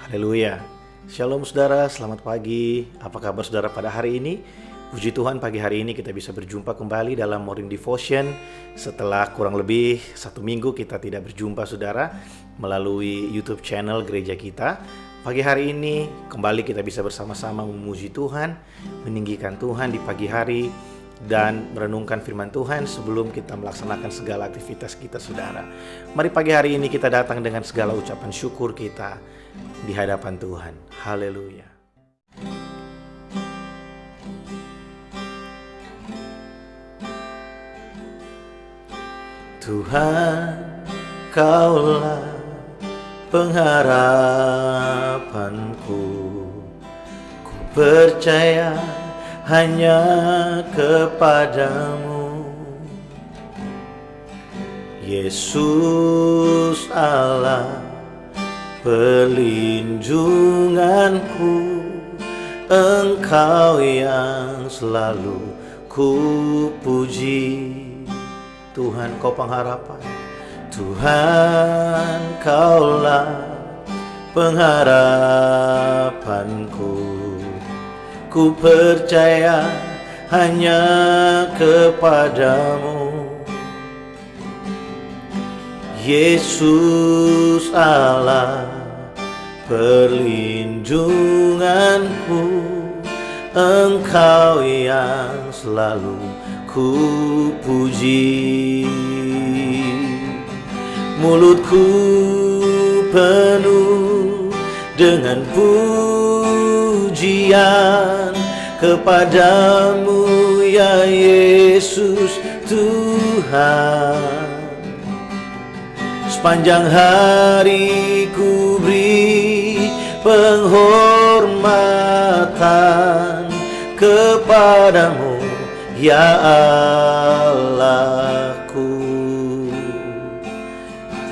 Haleluya. Shalom saudara, selamat pagi. Apa kabar saudara pada hari ini? Puji Tuhan, pagi hari ini kita bisa berjumpa kembali dalam Morning Devotion. Setelah kurang lebih 1 minggu kita tidak berjumpa saudara, melalui YouTube channel gereja kita. Pagi hari ini kembali kita bisa bersama-sama memuji Tuhan, meninggikan Tuhan di pagi hari, dan merenungkan firman Tuhan sebelum kita melaksanakan segala aktivitas kita saudara. Mari pagi hari ini kita datang dengan segala ucapan syukur kita di hadapan Tuhan. Haleluya. Tuhan, Kaulah pengharapanku. Ku percaya hanya kepadamu, Yesus Allah perlindunganku. Engkau yang selalu ku puji. Tuhan, Kau pengharapan. Tuhan, Kaulah pengharapanku. Ku percaya hanya kepadamu, Yesus Allah perlindunganku. Engkau yang selalu ku puji. Mulutku penuh dengan pujian kepadamu, ya Yesus Tuhan. Sepanjang hari ku beri penghormatan kepadamu, ya Allahku.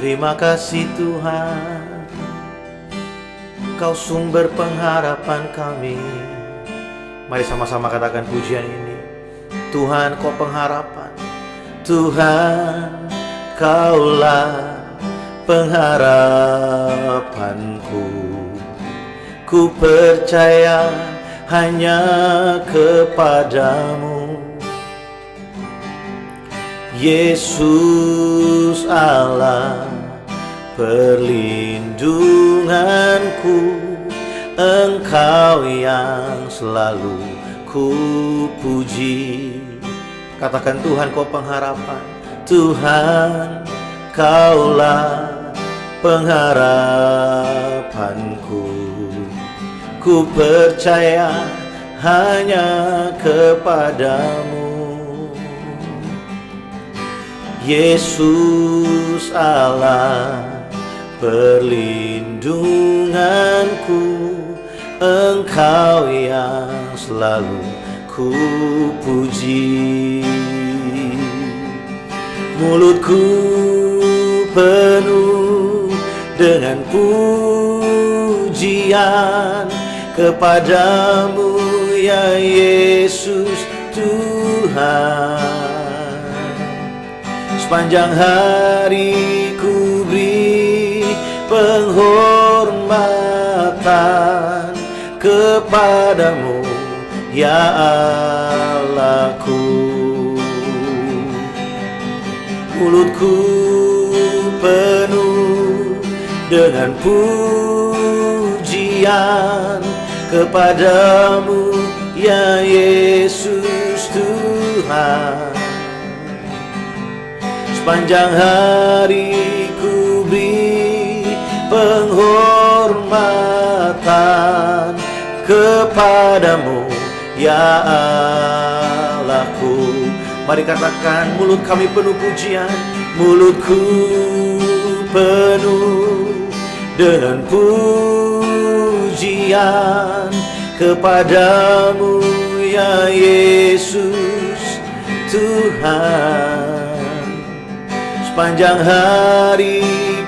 Terima kasih Tuhan, Kau sumber pengharapan kami. Mari sama-sama katakan pujian ini. Tuhan, Kau pengharapan. Tuhan, Kaulah pengharapanku. Ku percaya hanya kepadamu, Yesus Allah perlindunganku. Engkau yang selalu ku puji. Katakan, Tuhan, Kau pengharapan. Tuhan, Kaulah pengharapanku. Ku percaya hanya kepadamu, Yesus Allah perlindunganku. Engkau yang selalu ku puji. Mulutku penuh dengan pujian kepadamu, ya Yesus Tuhan. Sepanjang hari ku beri penghormatan kepadamu, ya Allahku. Mulutku penuh dengan pujian kepadamu, ya Yesus Tuhan. Sepanjang hari ku beri penghormatan kepadamu, ya Allahku. Mari katakan, mulut kami penuh pujian. Mulutku penuh dengan pujian kepadamu, ya Yesus Tuhan. Sepanjang hari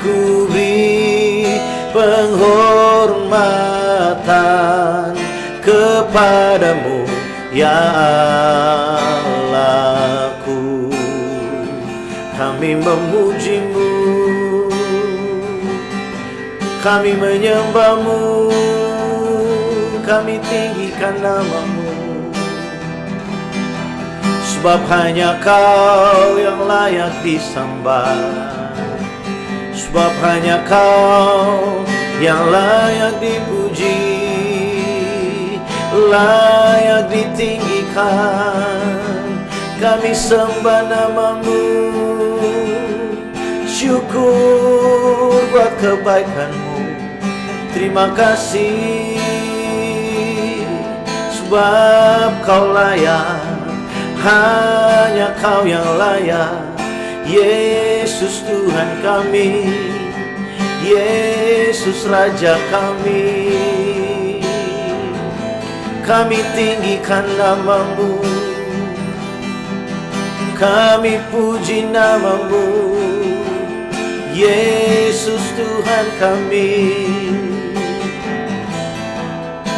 ku beri penghormatan kepadamu, ya Allahku. Kami memuji-Mu, Kami menyembah-Mu, kami tinggikan nama-Mu, sebab hanya Kau yang layak disembah, sebab hanya Kau yang layak dipuji, layak ditinggikan. Kami sembah nama-Mu, syukur buat kebaikan-Mu. Terima kasih, sebab Kau layak, hanya Kau yang layak. Yesus Tuhan kami, Yesus Raja kami. Kami tinggikan nama-Mu, kami puji nama-Mu, Yesus Tuhan kami.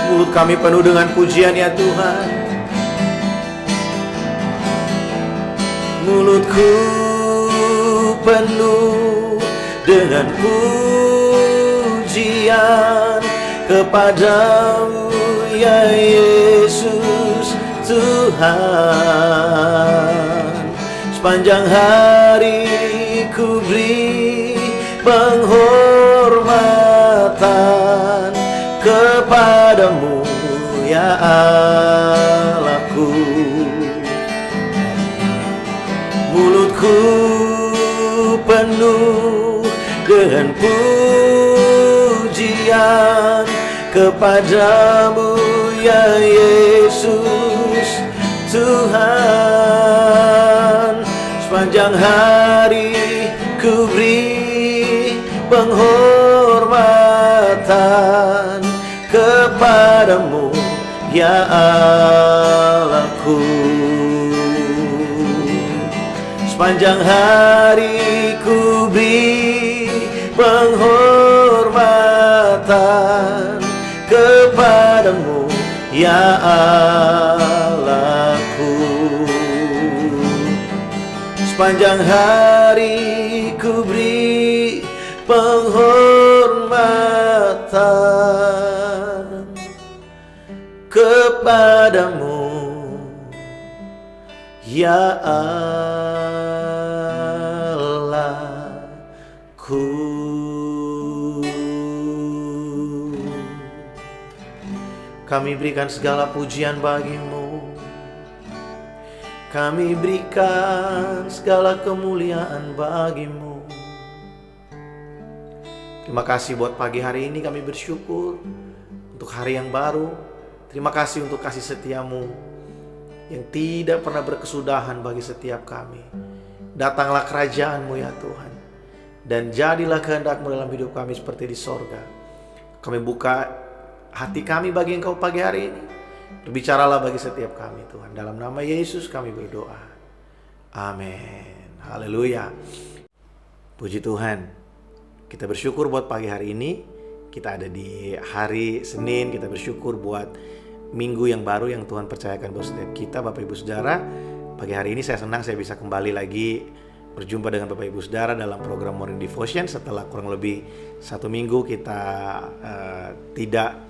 Mulut kami penuh dengan pujian ya Tuhan. Mulutku penuh dengan pujian kepadamu ya Yesus Tuhan. Sepanjang hari ku beri penghormatan kepadamu ya Allahku. Mulutku penuh dengan pujian kepadamu ya Yesus Tuhan. Sepanjang hari ku beri penghormatan kepadamu ya Allahku. Sepanjang hari ku beri penghormatan kepadamu ya Allahku. Sepanjang hari ku beri penghormatan kepadamu ya Allahku. Kami berikan segala pujian bagi-Mu, kami berikan segala kemuliaan bagi-Mu. Terima kasih buat pagi hari ini, kami bersyukur untuk hari yang baru. Terima kasih untuk kasih setia-Mu yang tidak pernah berkesudahan bagi setiap kami. Datanglah kerajaan-Mu ya Tuhan, dan jadilah kehendak-Mu dalam hidup kami seperti di sorga. Kami buka hati kami bagi Engkau pagi hari ini. Berbicaralah bagi setiap kami Tuhan. Dalam nama Yesus kami berdoa. Amin. Haleluya. Puji Tuhan. Kita bersyukur buat pagi hari ini. Kita ada di hari Senin. Kita bersyukur buat minggu yang baru yang Tuhan percayakan buat setiap kita, Bapak Ibu Saudara. Pagi hari ini saya senang saya bisa kembali lagi berjumpa dengan Bapak Ibu Saudara dalam program Morning Devotion. Setelah kurang lebih 1 minggu kita tidak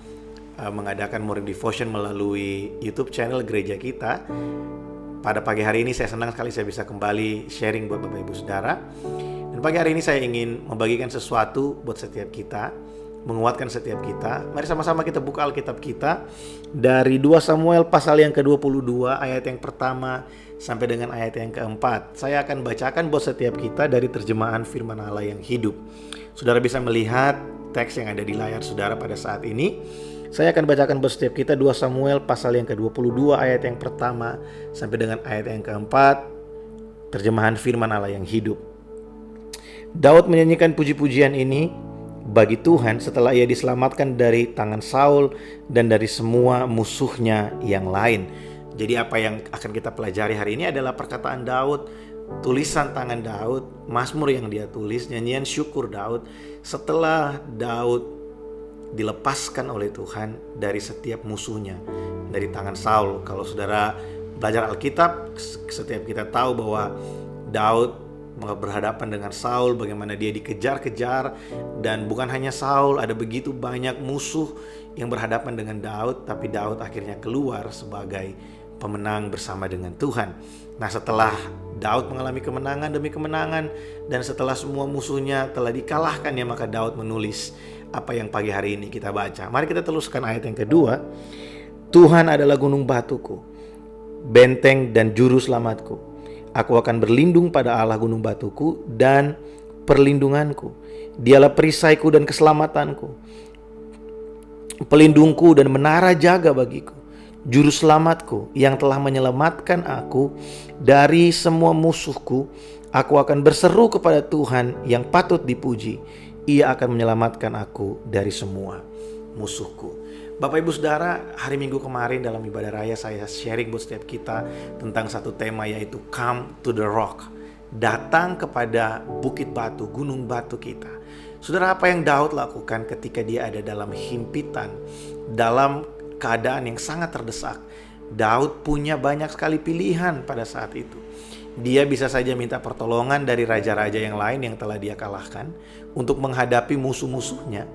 mengadakan Morning Devotion melalui YouTube channel gereja kita. Pada pagi hari ini saya senang sekali saya bisa kembali sharing buat Bapak Ibu Saudara. Dan pagi hari ini saya ingin membagikan sesuatu buat setiap kita, menguatkan setiap kita. Mari sama-sama kita buka Alkitab kita dari 2 Samuel pasal yang ke-22 ayat yang pertama sampai dengan ayat yang keempat. Saya akan bacakan buat setiap kita dari terjemahan firman Allah yang hidup. Saudara bisa melihat teks yang ada di layar saudara pada saat ini. Saya akan bacakan buat setiap kita 2 Samuel pasal yang ke-22 ayat yang pertama sampai dengan ayat yang keempat. Terjemahan firman Allah yang hidup. Daud menyanyikan puji-pujian ini bagi Tuhan setelah ia diselamatkan dari tangan Saul dan dari semua musuhnya yang lain. Jadi apa yang akan kita pelajari hari ini adalah perkataan Daud, tulisan tangan Daud, mazmur yang dia tulis, nyanyian syukur Daud setelah Daud dilepaskan oleh Tuhan dari setiap musuhnya, dari tangan Saul. Kalau saudara belajar Alkitab, setiap kita tahu bahwa Daud berhadapan dengan Saul, bagaimana dia dikejar-kejar, dan bukan hanya Saul, ada begitu banyak musuh yang berhadapan dengan Daud, tapi Daud akhirnya keluar sebagai pemenang bersama dengan Tuhan. Nah, setelah Daud mengalami kemenangan demi kemenangan, dan setelah semua musuhnya telah dikalahkan, ya, maka Daud menulis apa yang pagi hari ini kita baca. Mari kita teruskan ayat yang kedua. Tuhan adalah gunung batuku, benteng dan juru selamatku. Aku akan berlindung pada Allah gunung batuku dan perlindunganku. Dialah perisaiku dan keselamatanku, pelindungku dan menara jaga bagiku, juru selamatku yang telah menyelamatkan aku dari semua musuhku. Aku akan berseru kepada Tuhan yang patut dipuji. Ia akan menyelamatkan aku dari semua musuhku. Bapak Ibu Saudara, hari Minggu kemarin dalam ibadah raya saya sharing buat setiap kita tentang satu tema, yaitu Come to the Rock. Datang kepada bukit batu, gunung batu kita. Saudara, apa yang Daud lakukan ketika dia ada dalam himpitan, dalam keadaan yang sangat terdesak? Daud punya banyak sekali pilihan pada saat itu. Dia bisa saja minta pertolongan dari raja-raja yang lain yang telah dia kalahkan untuk menghadapi musuh-musuhnya.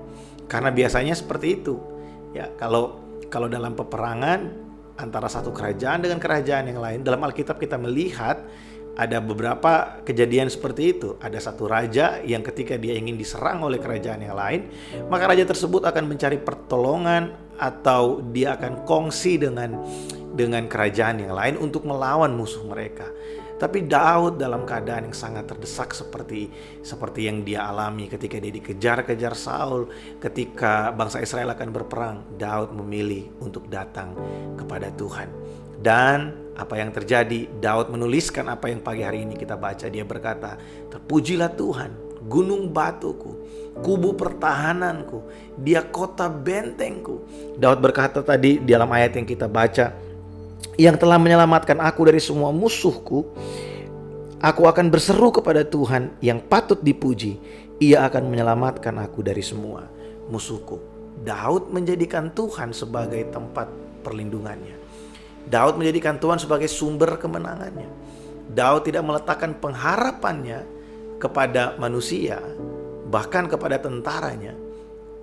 Karena biasanya seperti itu. Ya, kalau dalam peperangan antara satu kerajaan dengan kerajaan yang lain, dalam Alkitab kita melihat ada beberapa kejadian seperti itu. Ada satu raja yang ketika dia ingin diserang oleh kerajaan yang lain, maka raja tersebut akan mencari pertolongan atau dia akan kongsi dengan kerajaan yang lain untuk melawan musuh mereka. Tapi Daud dalam keadaan yang sangat terdesak seperti yang dia alami ketika dia dikejar-kejar Saul, ketika bangsa Israel akan berperang, Daud memilih untuk datang kepada Tuhan. Dan apa yang terjadi? Daud menuliskan apa yang pagi hari ini kita baca. Dia berkata, "Terpujilah Tuhan, gunung batuku, kubu pertahananku, dia kota bentengku." Daud berkata tadi dalam ayat yang kita baca, yang telah menyelamatkan aku dari semua musuhku. Aku akan berseru kepada Tuhan yang patut dipuji. Ia akan menyelamatkan aku dari semua musuhku. Daud menjadikan Tuhan sebagai tempat perlindungannya. Daud menjadikan Tuhan sebagai sumber kemenangannya. Daud tidak meletakkan pengharapannya kepada manusia, bahkan kepada tentaranya.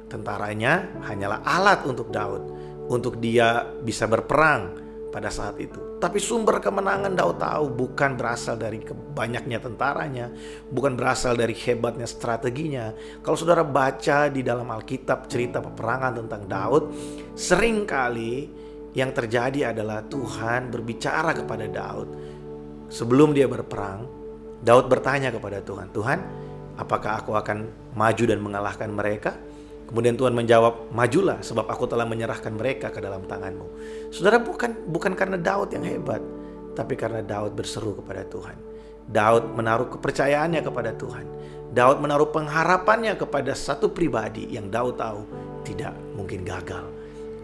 Tentaranya hanyalah alat untuk Daud, untuk dia bisa berperang pada saat itu. Tapi sumber kemenangan Daud tahu bukan berasal dari banyaknya tentaranya, bukan berasal dari hebatnya strateginya. Kalau saudara baca di dalam Alkitab cerita peperangan tentang Daud, seringkali yang terjadi adalah Tuhan berbicara kepada Daud. Sebelum dia berperang, Daud bertanya kepada Tuhan, "Tuhan, apakah aku akan maju dan mengalahkan mereka?" Kemudian Tuhan menjawab, "Majulah, sebab aku telah menyerahkan mereka ke dalam tanganmu." Saudara, bukan karena Daud yang hebat, tapi karena Daud berseru kepada Tuhan. Daud menaruh kepercayaannya kepada Tuhan. Daud menaruh pengharapannya kepada satu pribadi yang Daud tahu tidak mungkin gagal.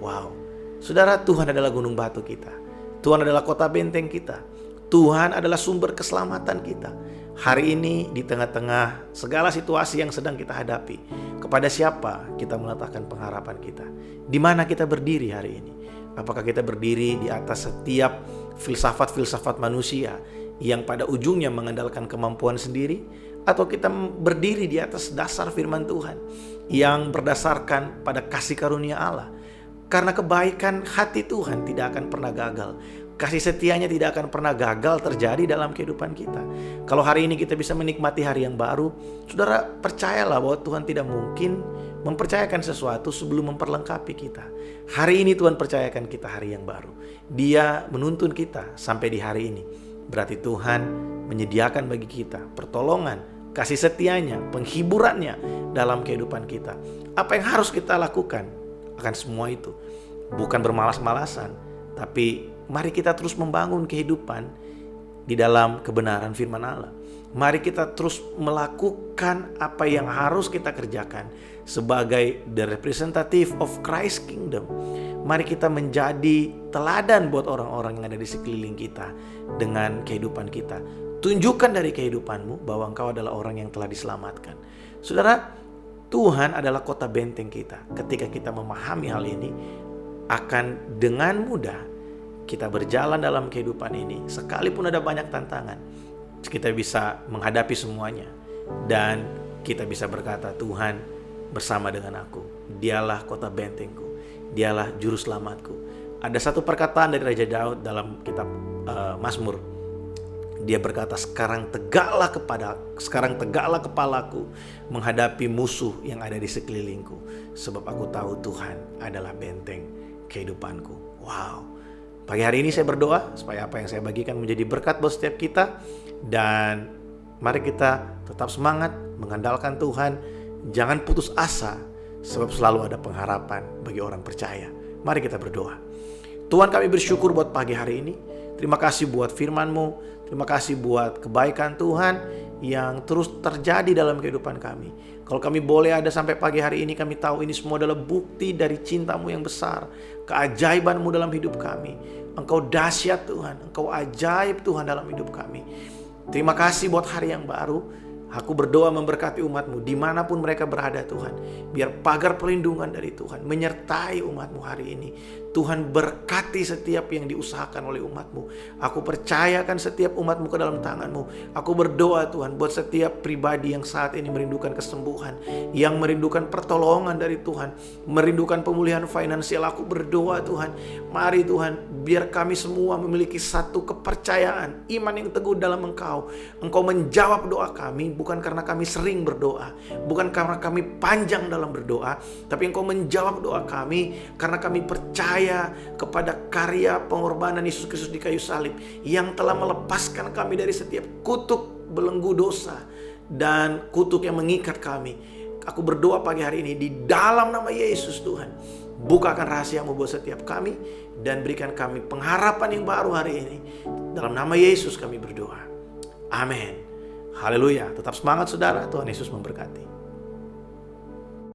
Wow. Saudara, Tuhan adalah gunung batu kita. Tuhan adalah kota benteng kita. Tuhan adalah sumber keselamatan kita. Hari ini di tengah-tengah segala situasi yang sedang kita hadapi, kepada siapa kita meletakkan pengharapan kita? Di mana kita berdiri hari ini? Apakah kita berdiri di atas setiap filsafat-filsafat manusia yang pada ujungnya mengandalkan kemampuan sendiri? Atau kita berdiri di atas dasar firman Tuhan yang berdasarkan pada kasih karunia Allah? Karena kebaikan hati Tuhan tidak akan pernah gagal. Kasih setianya tidak akan pernah gagal terjadi dalam kehidupan kita. Kalau hari ini kita bisa menikmati hari yang baru, saudara percayalah bahwa Tuhan tidak mungkin mempercayakan sesuatu sebelum memperlengkapi kita. Hari ini Tuhan percayakan kita hari yang baru. Dia menuntun kita sampai di hari ini. Berarti Tuhan menyediakan bagi kita pertolongan, kasih setianya, penghiburannya dalam kehidupan kita. Apa yang harus kita lakukan akan semua itu? Bukan bermalas-malasan, tapi mari kita terus membangun kehidupan di dalam kebenaran firman Allah. Mari kita terus melakukan apa yang harus kita kerjakan sebagai the representative of Christ Kingdom. Mari kita menjadi teladan buat orang-orang yang ada di sekeliling kita dengan kehidupan kita. Tunjukkan dari kehidupanmu bahwa engkau adalah orang yang telah diselamatkan. Saudara, Tuhan adalah kota benteng kita. Ketika kita memahami hal ini, akan dengan mudah kita berjalan dalam kehidupan ini. Sekalipun ada banyak tantangan, kita bisa menghadapi semuanya. Dan kita bisa berkata, Tuhan bersama dengan aku. Dialah kota bentengku. Dialah juru selamatku. Ada satu perkataan dari Raja Daud dalam kitab Mazmur. Dia berkata, sekarang tegaklah kepalaku menghadapi musuh yang ada di sekelilingku. Sebab aku tahu Tuhan adalah benteng kehidupanku. Wow. Pagi hari ini saya berdoa supaya apa yang saya bagikan menjadi berkat buat setiap kita. Dan mari kita tetap semangat mengandalkan Tuhan. Jangan putus asa, sebab selalu ada pengharapan bagi orang percaya. Mari kita berdoa. Tuhan, kami bersyukur buat pagi hari ini. Terima kasih buat firman-Mu. Terima kasih buat kebaikan Tuhan yang terus terjadi dalam kehidupan kami. Kalau kami boleh ada sampai pagi hari ini, kami tahu ini semua adalah bukti dari cinta-Mu yang besar. Keajaiban-Mu dalam hidup kami. Engkau dahsyat Tuhan. Engkau ajaib Tuhan dalam hidup kami. Terima kasih buat hari yang baru. Aku berdoa memberkati umat-Mu dimanapun mereka berada Tuhan. Biar pagar perlindungan dari Tuhan menyertai umat-Mu hari ini. Tuhan berkati setiap yang diusahakan oleh umat-Mu. Aku percayakan setiap umat-Mu ke dalam tangan-Mu. Aku berdoa Tuhan buat setiap pribadi yang saat ini merindukan kesembuhan, yang merindukan pertolongan dari Tuhan, merindukan pemulihan finansial. Aku berdoa Tuhan, mari Tuhan, biar kami semua memiliki satu kepercayaan, iman yang teguh dalam Engkau. Engkau menjawab doa kami, bukan karena kami sering berdoa, bukan karena kami panjang dalam berdoa, tapi Engkau menjawab doa kami karena kami percaya kepada karya pengorbanan Yesus Kristus di kayu salib yang telah melepaskan kami dari setiap kutuk belenggu dosa dan kutuk yang mengikat kami. Aku berdoa pagi hari ini di dalam nama Yesus Tuhan, bukakan rahasia-Mu buat setiap kami dan berikan kami pengharapan yang baru hari ini. Dalam nama Yesus kami berdoa. Amin. Haleluya. Tetap semangat saudara. Tuhan Yesus memberkati.